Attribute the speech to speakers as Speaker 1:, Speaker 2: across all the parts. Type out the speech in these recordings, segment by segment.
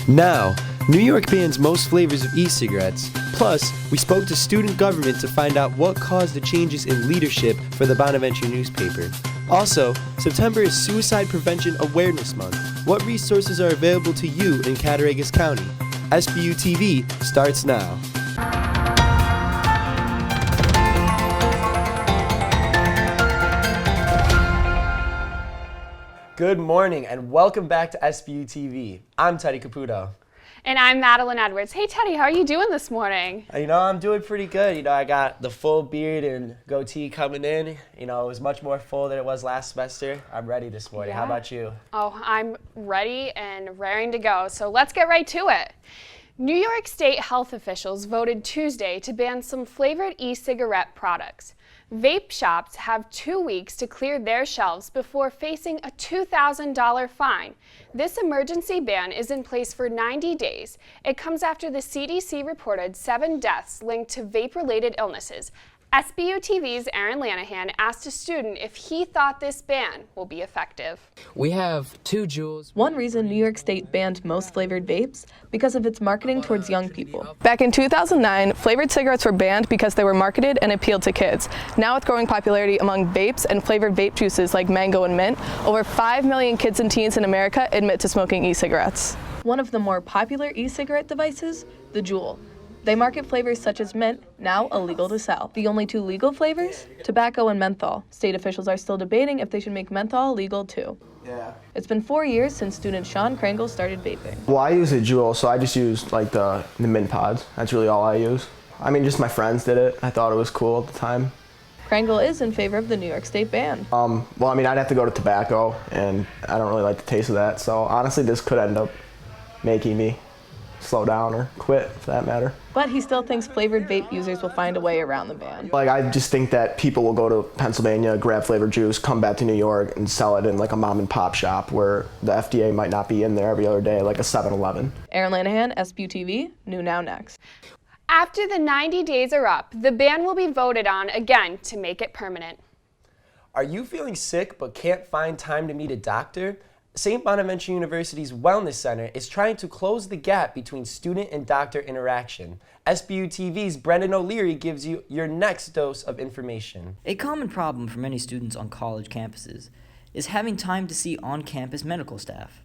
Speaker 1: Now, New York bans most flavors of e-cigarettes. Plus, we spoke to student government to find out what caused the changes in leadership for the Bonaventure newspaper. Also, September is Suicide Prevention Awareness Month. What resources are available to you in Cattaraugus County? SBU-TV starts now. Good morning and welcome back to SBU-TV. I'm Teddy Caputo.
Speaker 2: And I'm Madeline Edwards. Hey Teddy, how are you doing this morning?
Speaker 1: I'm doing pretty good. I got the full beard and goatee coming in. It was much more full than it was last semester. I'm ready this morning. Yeah. How about you?
Speaker 2: Oh, I'm ready and raring to go. So let's get right to it. New York State health officials voted Tuesday to ban some flavored e-cigarette products. Vape shops have 2 weeks to clear their shelves before facing a $2,000 fine. This emergency ban is in place for 90 days. It comes after the CDC reported 7 deaths linked to vape-related illnesses. SBU-TV's Aaron Lanahan asked a student if he thought this ban will be effective.
Speaker 3: We have 2 jewels.
Speaker 4: One reason New York State banned most flavored vapes because of its marketing towards young people.
Speaker 5: Back in 2009, flavored cigarettes were banned because they were marketed and appealed to kids. Now with growing popularity among vapes and flavored vape juices like mango and mint, over 5 million kids and teens in America admit to smoking e-cigarettes.
Speaker 4: One of the more popular e-cigarette devices, the Juul. They market flavors such as mint, now illegal to sell. The only 2 legal flavors? Tobacco and menthol. State officials are still debating if they should make menthol legal too.
Speaker 1: Yeah.
Speaker 4: It's been 4 years since student Sean Krangle started vaping.
Speaker 6: Well, I use a Juul, so I just use the mint pods. That's really all I use. Just my friends did it. I thought it was cool at the time.
Speaker 4: Krangle is in favor of the New York State ban.
Speaker 6: I'd have to go to tobacco, and I don't really like the taste of that. So honestly, this could end up making me slow down or quit, for that matter.
Speaker 4: But he still thinks flavored vape users will find a way around the ban.
Speaker 6: I just think that people will go to Pennsylvania, grab flavored juice, come back to New York, and sell it in a mom and pop shop where the FDA might not be in there every other day, like a 7-Eleven.
Speaker 4: Aaron Lanahan, SBU-TV, New Now Next.
Speaker 2: After the 90 days are up, the ban will be voted on again to make it permanent.
Speaker 1: Are you feeling sick but can't find time to meet a doctor? St. Bonaventure University's Wellness Center is trying to close the gap between student and doctor interaction. SBU-TV's Brendan O'Leary gives you your next dose of information.
Speaker 7: A common problem for many students on college campuses is having time to see on-campus medical staff.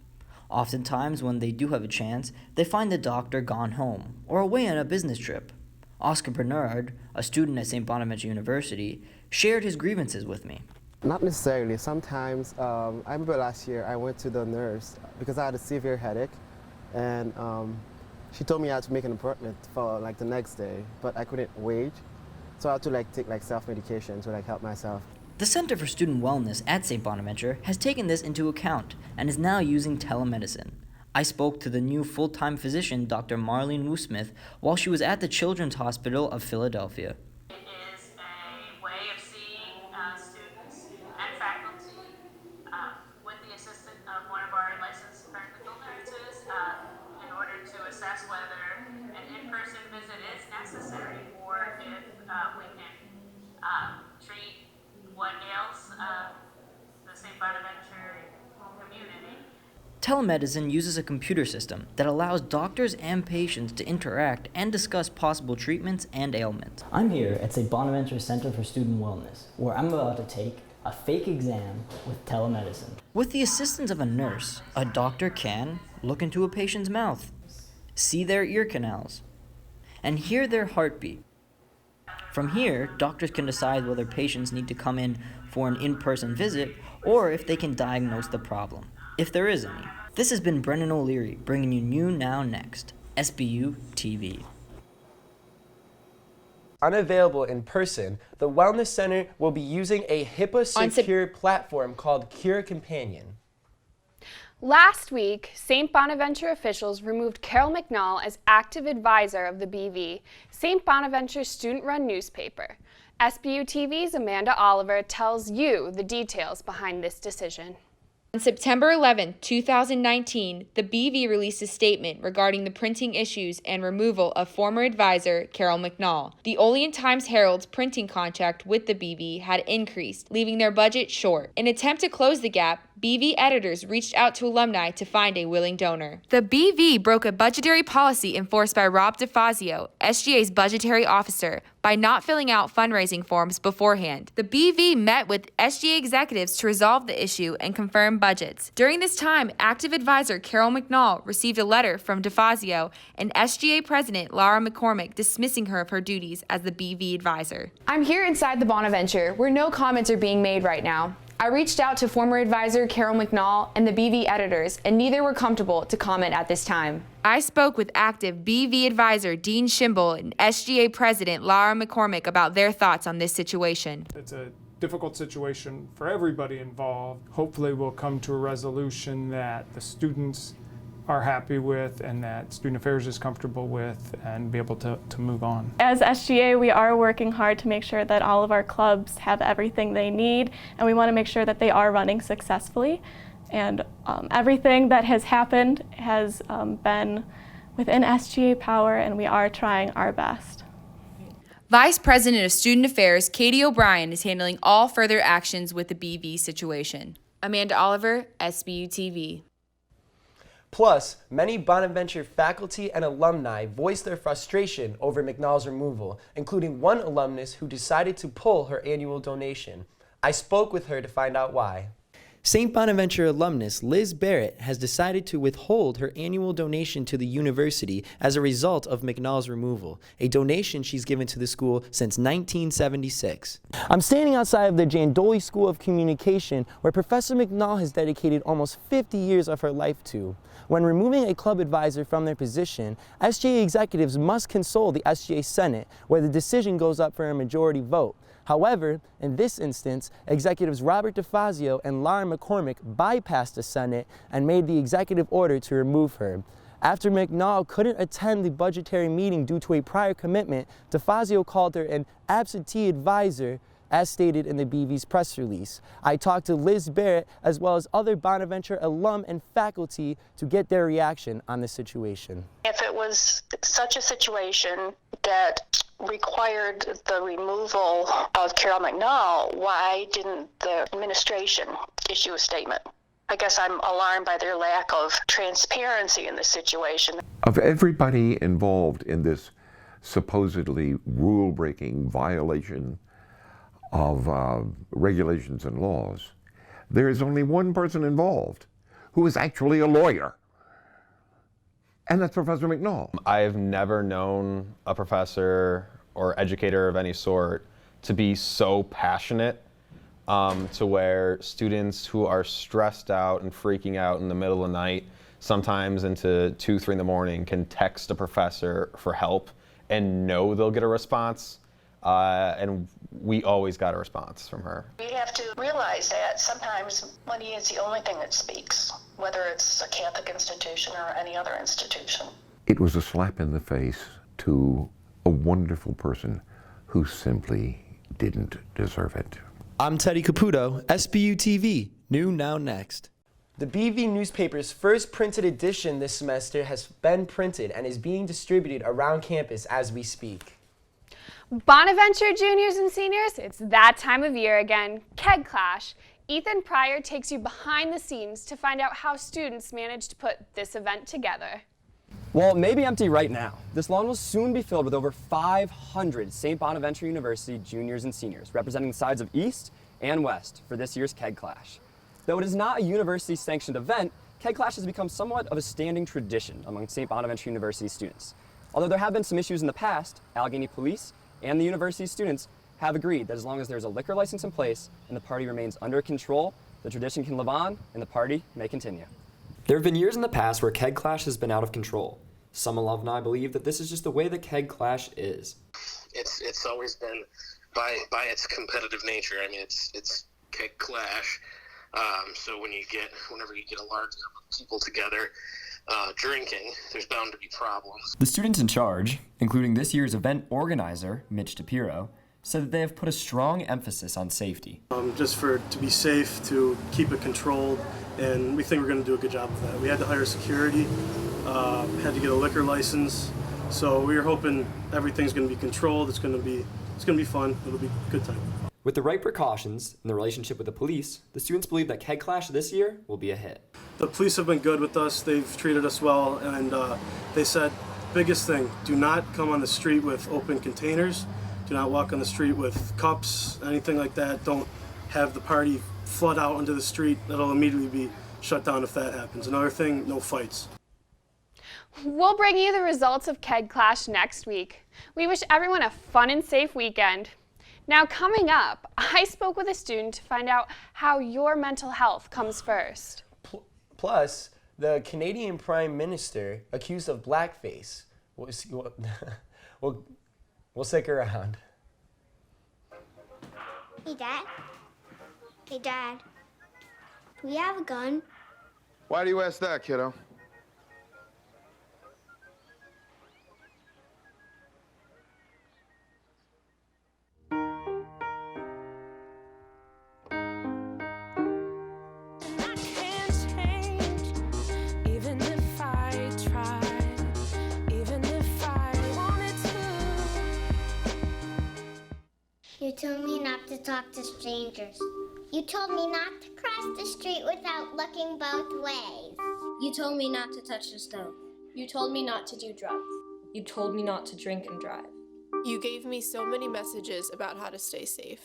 Speaker 7: Oftentimes, when they do have a chance, they find the doctor gone home or away on a business trip. Oscar Bernard, a student at St. Bonaventure University, shared his grievances with me.
Speaker 8: Not necessarily. Sometimes, I remember last year I went to the nurse because I had a severe headache, and she told me I had to make an appointment for the next day, but I couldn't wait, so I had to take self-medication to help myself.
Speaker 7: The Center for Student Wellness at St. Bonaventure has taken this into account and is now using telemedicine. I spoke to the new full-time physician, Dr. Marlene Woosmith, while she was at the Children's Hospital of Philadelphia. Telemedicine uses a computer system that allows doctors and patients to interact and discuss possible treatments and ailments.
Speaker 9: I'm here at St. Bonaventure Center for Student Wellness, where I'm about to take a fake exam with telemedicine.
Speaker 7: With the assistance of a nurse, a doctor can look into a patient's mouth, see their ear canals, and hear their heartbeat. From here, doctors can decide whether patients need to come in for an in-person visit or if they can diagnose the problem, if there is any. This has been Brendan O'Leary, bringing you New Now Next, SBU-TV.
Speaker 1: Unavailable in person, the Wellness Center will be using a HIPAA-secure platform called Cure Companion.
Speaker 2: Last week, St. Bonaventure officials removed Carol McNall as active advisor of the BV, St. Bonaventure's student-run newspaper. SBU-TV's Amanda Oliver tells you the details behind this decision.
Speaker 10: On September 11, 2019, the BV released a statement regarding the printing issues and removal of former advisor Carol McNall. The Olean Times-Herald's printing contract with the BV had increased, leaving their budget short. In an attempt to close the gap, BV editors reached out to alumni to find a willing donor. The BV broke a budgetary policy enforced by Rob DeFazio, SGA's budgetary officer, by not filling out fundraising forms beforehand. The BV met with SGA executives to resolve the issue and confirm budgets. During this time, active advisor Carol McNall received a letter from DeFazio and SGA president Laura McCormick dismissing her of her duties as the BV advisor. I'm here inside the Bonaventure, where no comments are being made right now. I reached out to former advisor Carol McNall and the BV editors, and neither were comfortable to comment at this time. I spoke with active BV advisor Dean Schimble and SGA president Laura McCormick about their thoughts on this situation.
Speaker 11: It's a difficult situation for everybody involved. Hopefully we'll come to a resolution that the students are happy with and that Student Affairs is comfortable with, and be able to move on.
Speaker 12: As SGA, we are working hard to make sure that all of our clubs have everything they need, and we want to make sure that they are running successfully. And everything that has happened has been within SGA power, and we are trying our best.
Speaker 10: Vice President of Student Affairs Katie O'Brien is handling all further actions with the BV situation. Amanda Oliver, SBU-TV.
Speaker 1: Plus, many Bonaventure faculty and alumni voiced their frustration over McNall's removal, including one alumnus who decided to pull her annual donation. I spoke with her to find out why. St. Bonaventure alumnus Liz Barrett has decided to withhold her annual donation to the university as a result of McNall's removal, a donation she's given to the school since 1976. I'm standing outside of the Jandoli School of Communication, where Professor McNall has dedicated almost 50 years of her life to. When removing a club advisor from their position, SGA executives must consult the SGA Senate, where the decision goes up for a majority vote. However, in this instance, executives Robert DeFazio and Laura McCormick bypassed the Senate and made the executive order to remove her. After McNall couldn't attend the budgetary meeting due to a prior commitment, DeFazio called her an absentee advisor, as stated in the BV's press release. I talked to Liz Barrett as well as other Bonaventure alum and faculty to get their reaction on the situation.
Speaker 13: If it was such a situation that required the removal of Carol McNall, why didn't the administration issue a statement? I guess I'm alarmed by their lack of transparency in this situation.
Speaker 14: Of everybody involved in this supposedly rule-breaking violation of regulations and laws, there is only one person involved who is actually a lawyer, and that's Professor McNall.
Speaker 15: I've never known a professor or educator of any sort to be so passionate to where students who are stressed out and freaking out in the middle of the night, sometimes into 2, 3 in the morning, can text a professor for help and know they'll get a response. And we always got a response from her.
Speaker 13: We have to realize that sometimes money is the only thing that speaks, whether it's a Catholic institution or any other institution.
Speaker 14: It was a slap in the face to a wonderful person who simply didn't deserve it.
Speaker 1: I'm Teddy Caputo, SBU-TV, new now next. The BV newspaper's first printed edition this semester has been printed and is being distributed around campus as we speak.
Speaker 2: Bonaventure juniors and seniors, it's that time of year again, Keg Klash. Ethan Pryor takes you behind the scenes to find out how students managed to put this event together.
Speaker 16: Well, it may be empty right now. This lawn will soon be filled with over 500 St. Bonaventure University juniors and seniors, representing the sides of East and West for this year's Keg Klash. Though it is not a university-sanctioned event, Keg Klash has become somewhat of a standing tradition among St. Bonaventure University students. Although there have been some issues in the past, Allegheny Police and the university students have agreed that as long as there's a liquor license in place and the party remains under control, the tradition can live on and the party may continue.
Speaker 17: There have been years in the past where Keg Klash has been out of control. Some alumni believe that this is just the way the Keg Klash is.
Speaker 18: It's always been by its competitive nature. I mean, it's Keg Klash. So whenever you get a large number of people together drinking, there's bound to be problems.
Speaker 17: The students in charge, including this year's event organizer, Mitch DePiro, said that they have put a strong emphasis on safety.
Speaker 19: Just to be safe, to keep it controlled, and we think we're going to do a good job of that. We had to hire security, had to get a liquor license, so we are hoping everything's going to be controlled. It's going to be fun. It'll be a good time.
Speaker 17: With the right precautions and the relationship with the police, the students believe that Keg Klash this year will be a hit.
Speaker 19: The police have been good with us. They've treated us well, and they said, biggest thing, do not come on the street with open containers. Do not walk on the street with cups, anything like that. Don't have the party flood out onto the street. That'll immediately be shut down if that happens. Another thing, no fights.
Speaker 2: We'll bring you the results of Keg Klash next week. We wish everyone a fun and safe weekend. Now coming up, I spoke with a student to find out how your mental health comes first.
Speaker 1: Plus, the Canadian Prime Minister accused of blackface. We'll stick around.
Speaker 20: Hey, Dad. Hey, Dad. Do we have a gun?
Speaker 21: Why do you ask that, kiddo?
Speaker 20: You told me not to talk to strangers. You told me not to cross the street without looking both ways.
Speaker 22: You told me not to touch the stove.
Speaker 23: You told me not to do drugs.
Speaker 22: You told me not to drink and drive.
Speaker 24: You gave me so many messages about how to stay safe.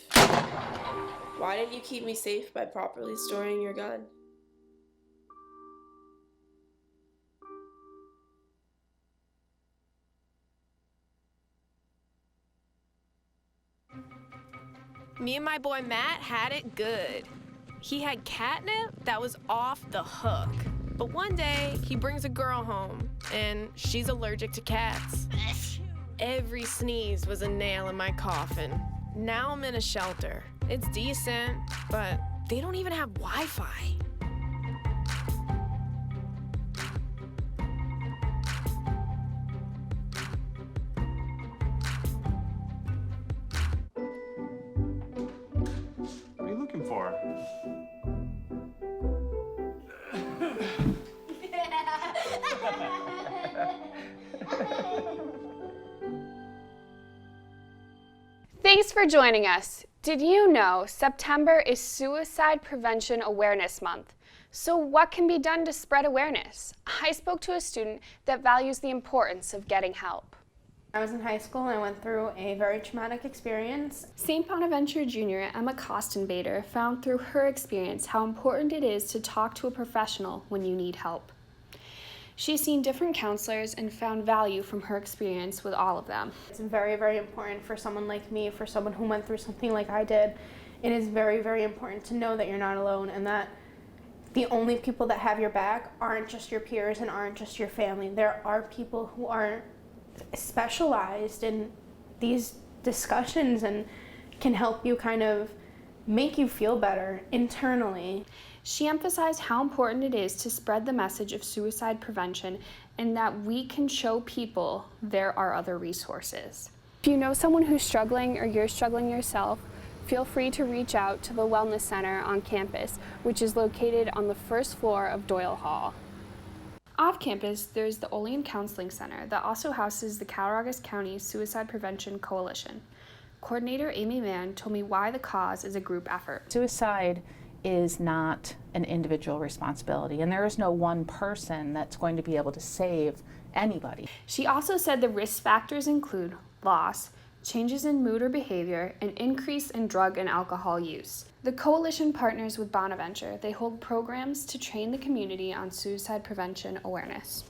Speaker 24: Why didn't you keep me safe by properly storing your gun? Me and my boy Matt had it good. He had catnip that was off the hook. But one day, he brings a girl home, and she's allergic to cats. Every sneeze was a nail in my coffin. Now I'm in a shelter. It's decent, but they don't even have Wi-Fi.
Speaker 25: What are you looking for?
Speaker 2: Thanks for joining us. Did you know September is Suicide Prevention Awareness Month? So what can be done to spread awareness? I spoke to a student that values the importance of getting help.
Speaker 26: I was in high school and I went through a very traumatic experience.
Speaker 2: St. Bonaventure Junior Emma Kostenbader found through her experience how important it is to talk to a professional when you need help. She's seen different counselors and found value from her experience with all of them.
Speaker 26: It's very, very important for someone like me, for someone who went through something like I did. It is very, very important to know that you're not alone and that the only people that have your back aren't just your peers and aren't just your family. There are people who are specialized in these discussions and can help you kind of make you feel better internally.
Speaker 2: She emphasized how important it is to spread the message of suicide prevention and that we can show people there are other resources. If you know someone who's struggling or you're struggling yourself, feel free to reach out to the Wellness Center on campus, which is located on the first floor of Doyle Hall. Off campus, there's the Olean Counseling Center that also houses the Cattaraugus County Suicide Prevention Coalition. Coordinator Amy Mann told me why the cause is a group effort.
Speaker 27: Suicide is not an individual responsibility, and there is no one person that's going to be able to save anybody.
Speaker 2: She also said the risk factors include loss, changes in mood or behavior, and increase in drug and alcohol use. The coalition partners with Bonaventure. They hold programs to train the community on suicide prevention awareness.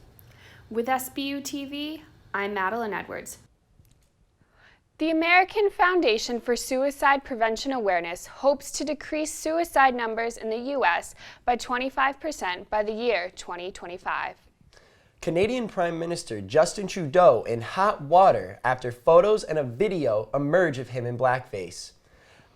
Speaker 2: With SBU-TV, I'm Madeline Edwards. The American Foundation for Suicide Prevention Awareness hopes to decrease suicide numbers in the U.S. by 25% by the year 2025.
Speaker 1: Canadian Prime Minister Justin Trudeau in hot water after photos and a video emerge of him in blackface.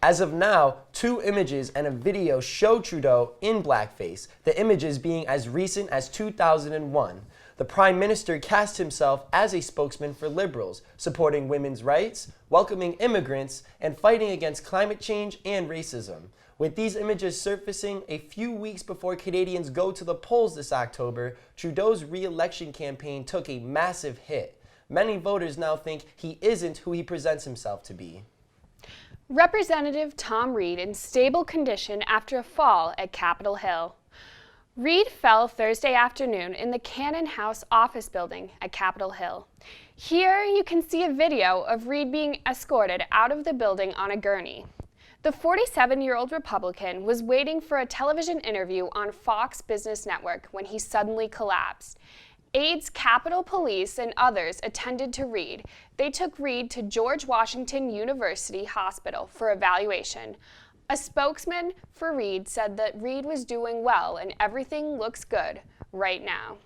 Speaker 1: As of now, 2 images and a video show Trudeau in blackface, the images being as recent as 2001. The Prime Minister cast himself as a spokesman for Liberals, supporting women's rights, welcoming immigrants, and fighting against climate change and racism. With these images surfacing a few weeks before Canadians go to the polls this October, Trudeau's re-election campaign took a massive hit. Many voters now think he isn't who he presents himself to be.
Speaker 2: Representative Tom Reed in stable condition after a fall at Capitol Hill. Reed fell Thursday afternoon in the Cannon House office building at Capitol Hill. Here you can see a video of Reed being escorted out of the building on a gurney. The 47-year-old Republican was waiting for a television interview on Fox Business Network when he suddenly collapsed. Aides, Capitol Police, and others attended to Reed. They took Reed to George Washington University Hospital for evaluation. A spokesman for Reed said that Reed was doing well and everything looks good right now.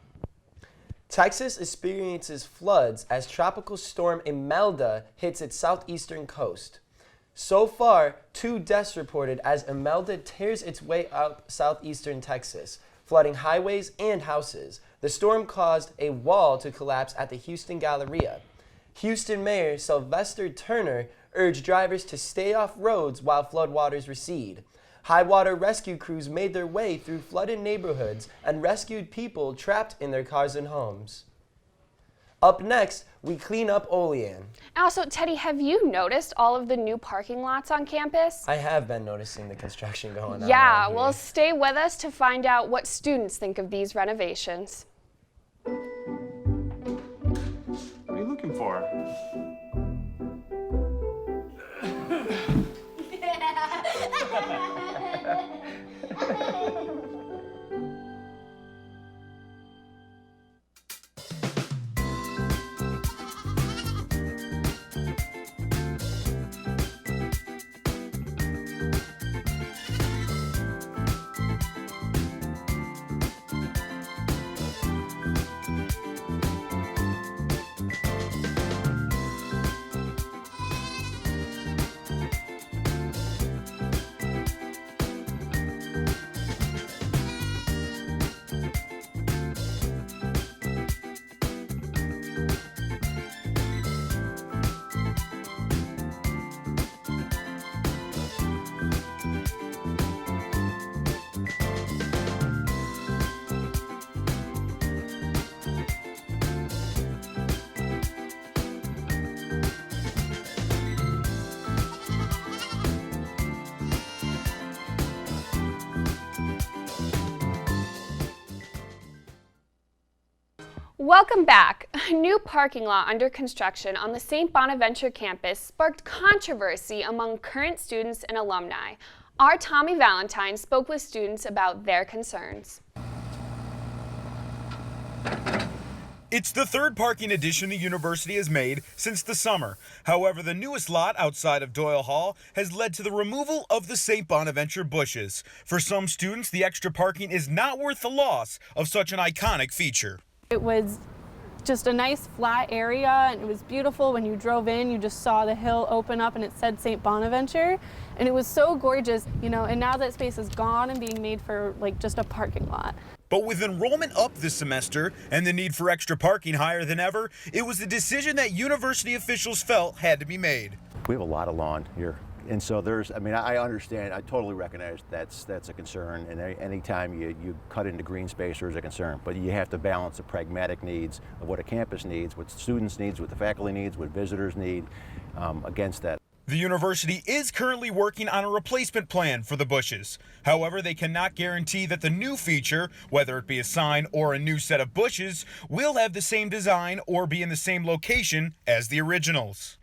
Speaker 1: Texas experiences floods as Tropical Storm Imelda hits its southeastern coast. So far, 2 deaths reported as Imelda tears its way up southeastern Texas, flooding highways and houses. The storm caused a wall to collapse at the Houston Galleria. Houston Mayor Sylvester Turner urged drivers to stay off roads while floodwaters recede. High water rescue crews made their way through flooded neighborhoods and rescued people trapped in their cars and homes. Up next, we clean up Olean.
Speaker 2: Also, Teddy, have you noticed all of the new parking lots on campus?
Speaker 1: I have been noticing the construction going on.
Speaker 2: Yeah, well, stay with us to find out what students think of these renovations.
Speaker 3: What are you looking for?
Speaker 2: Welcome back. A new parking lot under construction on the St. Bonaventure campus sparked controversy among current students and alumni. Our Tommy Valentine spoke with students about their concerns.
Speaker 4: It's the third parking addition the university has made since the summer. However, the newest lot outside of Doyle Hall has led to the removal of the St. Bonaventure bushes. For some students, the extra parking is not worth the loss of such an iconic feature.
Speaker 5: It was just a nice flat area, and it was beautiful. When you drove in, you just saw the hill open up and it said St. Bonaventure, and it was so gorgeous, you know, and now that space is gone and being made for like just a parking lot.
Speaker 4: But with enrollment up this semester and the need for extra parking higher than ever, it was a decision that university officials felt had to be made.
Speaker 6: We have a lot of lawn here. And so I understand, I totally recognize that's a concern, and anytime you cut into green space, there's a concern. But you have to balance the pragmatic needs of what a campus needs, what students needs, what the faculty needs, what visitors need, against that.
Speaker 4: The university is currently working on a replacement plan for the bushes. However, they cannot guarantee that the new feature, whether it be a sign or a new set of bushes, will have the same design or be in the same location as the originals.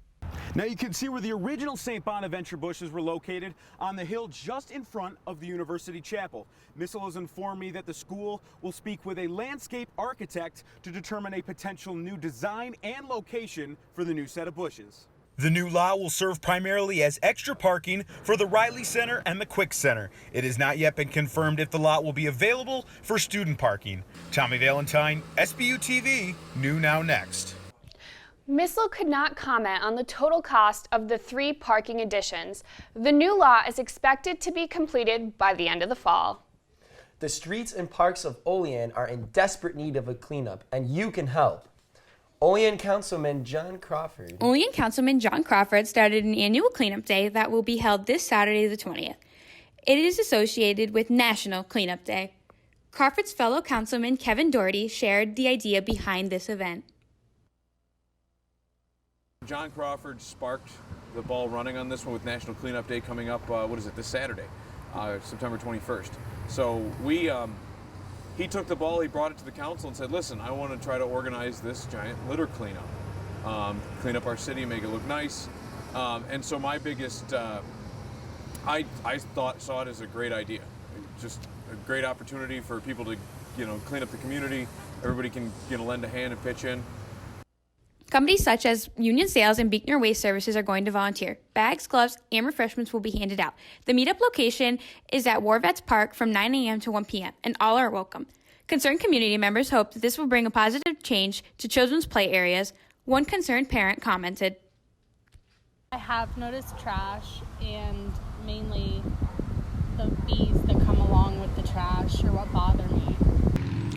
Speaker 8: Now you can see where the original St. Bonaventure bushes were located, on the hill just in front of the University Chapel. Missile has informed me that the school will speak with a landscape architect to determine a potential new design and location for the new set of bushes.
Speaker 4: The new lot will serve primarily as extra parking for the Riley Center and the Quick Center. It has not yet been confirmed if the lot will be available for student parking. Tommy Valentine, SBU-TV, New Now Next.
Speaker 2: Missile could not comment on the total cost of the 3 parking additions. The new lot is expected to be completed by the end of the fall.
Speaker 1: The streets and parks of Olean are in desperate need of a cleanup, and you can help. Olean Councilman John Crawford.
Speaker 9: Olean Councilman John Crawford started an annual cleanup day that will be held this Saturday the 20th. It is associated with National Cleanup Day. Crawford's fellow councilman Kevin Doherty shared the idea behind this event.
Speaker 25: John Crawford sparked
Speaker 8: the ball running on this one with National Cleanup Day coming up, this Saturday, September 21st. So he took the ball, he brought it to the council and said, listen, I want to try to organize this giant litter cleanup. Clean up our city, make it look nice. And so my biggest, I saw it as a great idea. Just a great opportunity for people to, clean up the community. Everybody can, lend a hand and pitch in.
Speaker 9: Companies such as Union Sales and Beekner Waste Services are going to volunteer. Bags, gloves, and refreshments will be handed out. The meetup location is at War Vets Park from 9 a.m. to 1 p.m., and all are welcome. Concerned community members hope that this will bring a positive change to children's play areas. One concerned parent commented,
Speaker 5: I have noticed trash, and mainly the bees that come along with the trash are what bother me.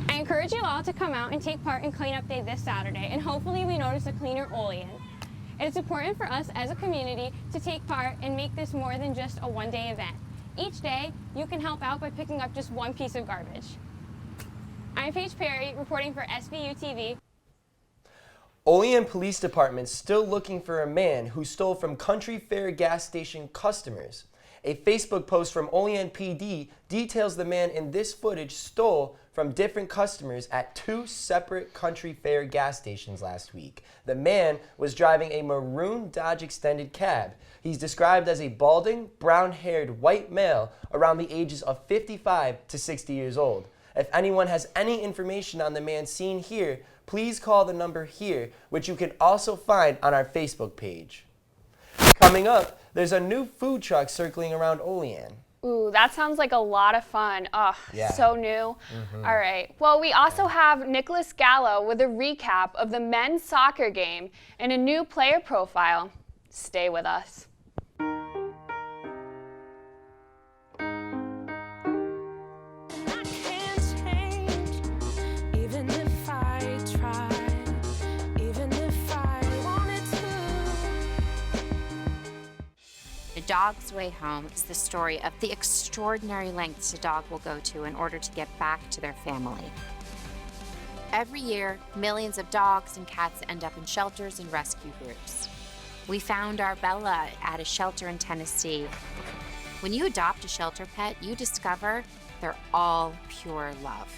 Speaker 7: I encourage you all to come out and take part in Cleanup Day this Saturday, and hopefully we notice a cleaner Olean. It is important for us as a community to take part and make this more than just a one-day event. Each day, you can help out by picking up just one piece of garbage. I'm Paige Perry, reporting for SBU-TV.
Speaker 1: Olean Police Department still looking for a man who stole from Country Fair gas station customers. A Facebook post from Olean PD details the man in this footage stole from different customers at 2 separate Country Fair gas stations last week. The man was driving a maroon Dodge extended cab. He's described as a balding, brown-haired white male around the ages of 55 to 60 years old. If anyone has any information on the man seen here, please call the number here, which you can also find on our Facebook page. Coming up, there's a new food truck circling around Olean.
Speaker 2: Ooh, that sounds like a lot of fun. Oh,
Speaker 1: yeah.
Speaker 2: So new. All right. Well, we also have Nicholas Gallo with a recap of the men's soccer game and a new player profile. Stay with us.
Speaker 10: The Dog's Way Home is the story of the extraordinary lengths a dog will go to in order to get back to their family. Every year, millions of dogs and cats end up in shelters and rescue groups. We found our Bella at a shelter in Tennessee. When you adopt a shelter pet, you discover they're all pure love.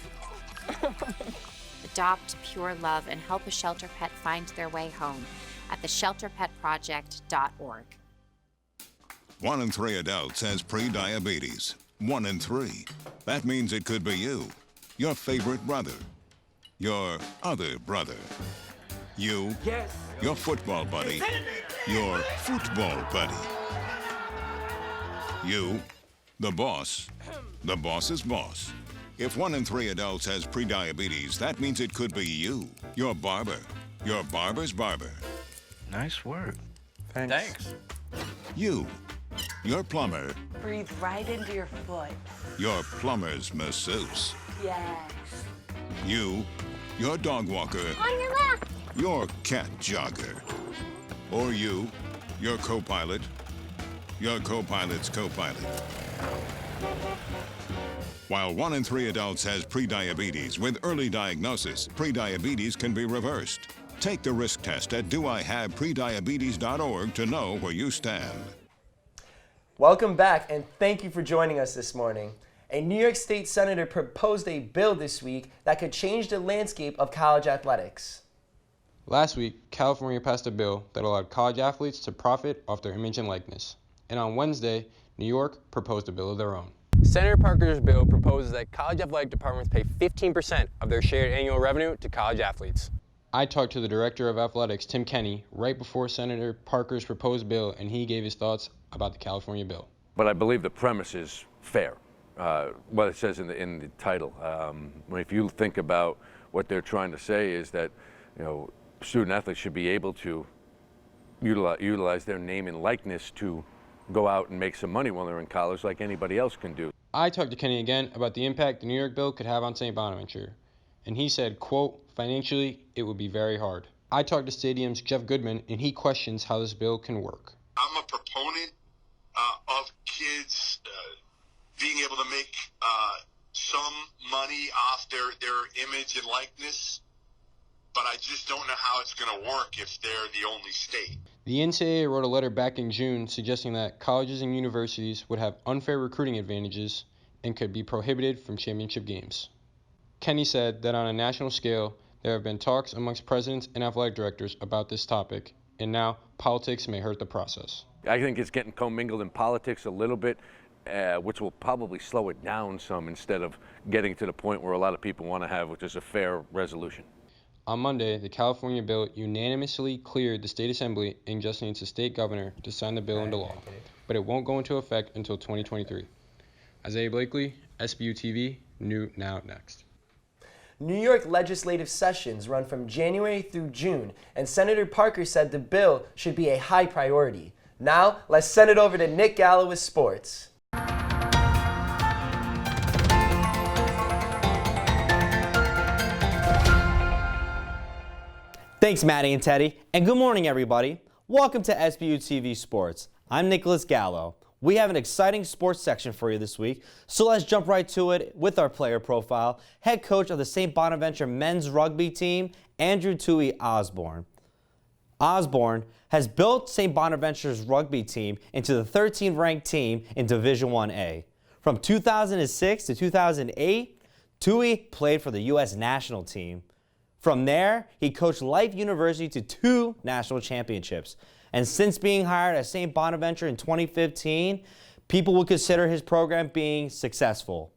Speaker 10: Adopt pure love and help a shelter pet find their way home at theshelterpetproject.org.
Speaker 11: 1 in 3 adults has pre-diabetes. 1 in 3. That means it could be you, your favorite brother, your other brother, you, your football buddy, your football buddy, you, the boss's boss. If 1 in 3 adults has pre-diabetes, that means it could be you, your barber, your barber's barber.
Speaker 12: Nice work. Thanks.
Speaker 11: You, your plumber,
Speaker 13: Breathe right into your foot.
Speaker 11: your plumber's masseuse.
Speaker 13: Yes.
Speaker 11: You, your dog walker,
Speaker 13: On your left.
Speaker 11: your cat jogger. Or you, your co-pilot, your co-pilot's co-pilot. While 1 in 3 adults has prediabetes, with early diagnosis, prediabetes can be reversed. Take the risk test at doihaveprediabetes.org to know where you stand.
Speaker 1: Welcome back, and thank you for joining us this morning. A New York State Senator proposed a bill this week that could change the landscape of college athletics.
Speaker 15: Last week, California passed a bill that allowed college athletes to profit off their image and likeness. And on Wednesday, New York proposed a bill of their own.
Speaker 16: Senator Parker's bill proposes that college athletic departments pay 15% of their shared annual revenue to college athletes.
Speaker 15: I talked to the Director of Athletics, Tim Kenny, right before Senator Parker's proposed bill, and he gave his thoughts about the California bill.
Speaker 25: But I believe the premise is fair, what it says in the title. If you think about what they're trying to say is that, student athletes should be able to utilize their name and likeness to go out and make some money while they're in college like anybody else can do.
Speaker 15: I talked to Kenny again about the impact the New York bill could have on St. Bonaventure. And he said, quote, financially, it would be very hard. I talked to Stadium's Jeff Goodman, and he questions how this bill can work.
Speaker 28: I'm a proponent of kids being able to make some money off their image and likeness, but I just don't know how it's going to work if they're the only state.
Speaker 15: The NCAA wrote a letter back in June suggesting that colleges and universities would have unfair recruiting advantages and could be prohibited from championship games. Kenny said that on a national scale, there have been talks amongst presidents and athletic directors about this topic, and now politics may hurt the process.
Speaker 25: I think it's getting commingled in politics a little bit, which will probably slow it down some instead of getting to the point where a lot of people want to have, which is a fair resolution.
Speaker 15: On Monday, the California bill unanimously cleared the state assembly and just needs the state governor to sign the bill into law, but it won't go into effect until 2023. Isaiah Blakely, SBU-TV, New Now Next.
Speaker 1: New York legislative sessions run from January through June, and Senator Parker said the bill should be a high priority. Now, let's send it over to Nick Gallo with sports.
Speaker 14: Thanks, Maddie and Teddy, and good morning, everybody. Welcome to SBU-TV Sports. I'm Nicholas Gallo. We have an exciting sports section for you this week, so let's jump right to it with our player profile. Head coach of the St. Bonaventure men's rugby team, Andrew Tui Osborne. Osborne has built St. Bonaventure's rugby team into the 13th ranked team in Division 1A. From 2006 to 2008, Tui played for the U.S. national team. From there, he coached Life University to 2 national championships. And since being hired at St. Bonaventure in 2015, people would consider his program being successful.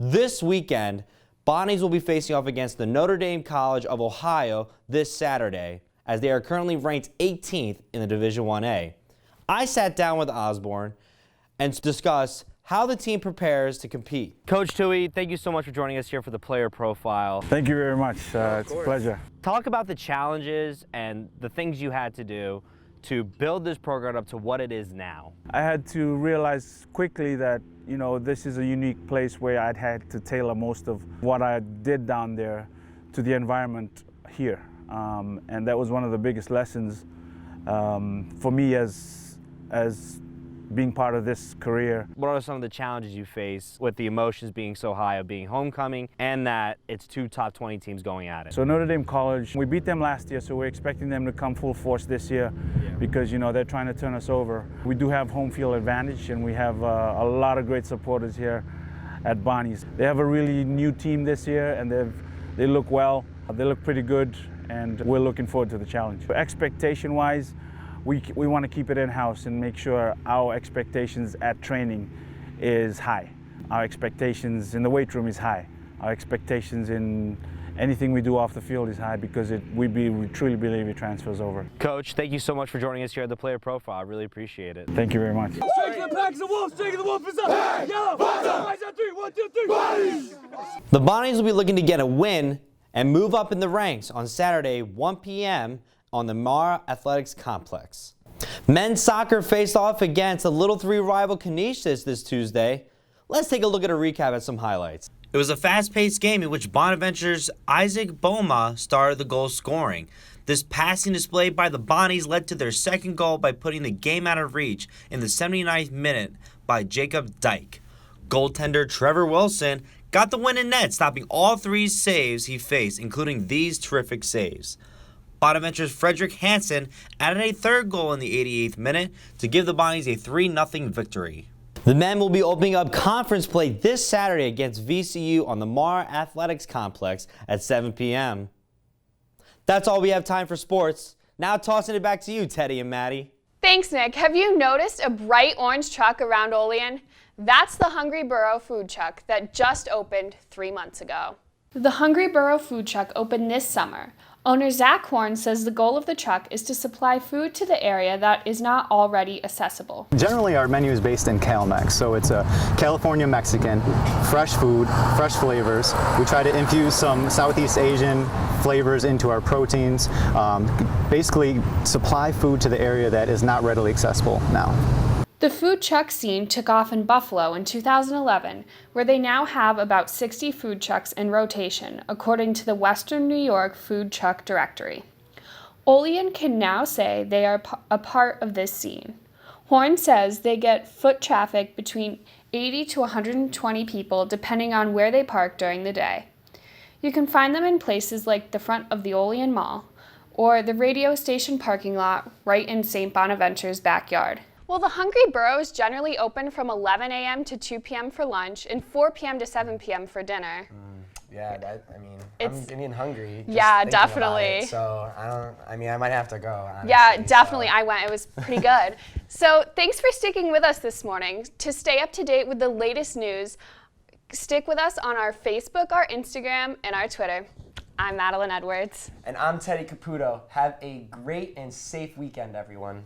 Speaker 14: This weekend, Bonnies will be facing off against the Notre Dame College of Ohio this Saturday, as they are currently ranked 18th in the Division 1A. I sat down with Osborne and discussed how the team prepares to compete. Coach Tui, thank you so much for joining us here for the player profile.
Speaker 17: Thank you very much. It's a pleasure.
Speaker 14: Talk about the challenges and the things you had to do to build this program up to what it is now.
Speaker 17: I had to realize quickly that, this is a unique place where I'd had to tailor most of what I did down there to the environment here. And that was one of the biggest lessons for me as being part of this career.
Speaker 14: What are some of the challenges you face with the emotions being so high of being homecoming and that it's 2 top 20 teams going at it?
Speaker 17: So Notre Dame College, we beat them last year, so we're expecting them to come full force this year because, they're trying to turn us over. We do have home field advantage and we have a lot of great supporters here at Bonnie's. They have a really new team this year and they look well, they look pretty good, and we're looking forward to the challenge. Expectation-wise, we want to keep it in-house and make sure our expectations at training is high. Our expectations in the weight room is high. Our expectations in anything we do off the field is high because we truly believe it transfers over.
Speaker 14: Coach, thank you so much for joining us here at the Player Profile. I really appreciate it.
Speaker 17: Thank you very much.
Speaker 18: Strike the packs of wolves, strike the wolf is up. Hey, yellow, rise on 3, 1, 2, 3, Bonnies!
Speaker 14: The Bonnies will be looking to get a win and move up in the ranks on Saturday, 1 p.m. on the Mara Athletics Complex. Men's soccer faced off against the Little 3 rival Canisius this Tuesday. Let's take a look at a recap at some highlights. It was a fast-paced game in which Bonaventure's Isaac Boma started the goal scoring. This passing display by the Bonnies led to their second goal by putting the game out of reach in the 79th minute by Jacob Dyke. Goaltender Trevor Wilson got the win in net, stopping all 3 saves he faced, including these terrific saves. Bonaventure's Frederick Hansen added a 3rd goal in the 88th minute to give the Bonnies a 3-0 victory. The men will be opening up conference play this Saturday against VCU on the Mara Athletics Complex at 7 p.m. That's all we have time for sports. Now tossing it back to you, Teddy and Maddie.
Speaker 2: Thanks, Nick. Have you noticed a bright orange truck around Olean? That's the Hungry Burro food truck that just opened 3 months ago. The Hungry Burro food truck opened this summer. Owner Zach Horn says the goal of the truck is to supply food to the area that is not already accessible.
Speaker 19: Generally, our menu is based in CalMex, so it's a California Mexican, fresh food, fresh flavors. We try to infuse some Southeast Asian flavors into our proteins, basically supply food to the area that is not readily accessible now.
Speaker 2: The food truck scene took off in Buffalo in 2011, where they now have about 60 food trucks in rotation, according to the Western New York Food Truck Directory. Olean can now say they are a part of this scene. Horn says they get foot traffic between 80 to 120 people depending on where they park during the day. You can find them in places like the front of the Olean Mall, or the radio station parking lot right in St. Bonaventure's backyard. Well, the Hungry Burrows generally open from 11 a.m. to 2 p.m. for lunch and 4 p.m. to 7 p.m. for dinner.
Speaker 3: Yeah, I'm getting hungry. Just
Speaker 2: yeah,
Speaker 3: thinking about
Speaker 2: definitely.
Speaker 3: it, so I might have to go, honestly.
Speaker 2: Yeah, definitely. I went. It was pretty good. So thanks for sticking with us this morning. To stay up to date with the latest news, stick with us on our Facebook, our Instagram, and our Twitter. I'm Madeline Edwards.
Speaker 3: And I'm Teddy Caputo. Have a great and safe weekend, everyone.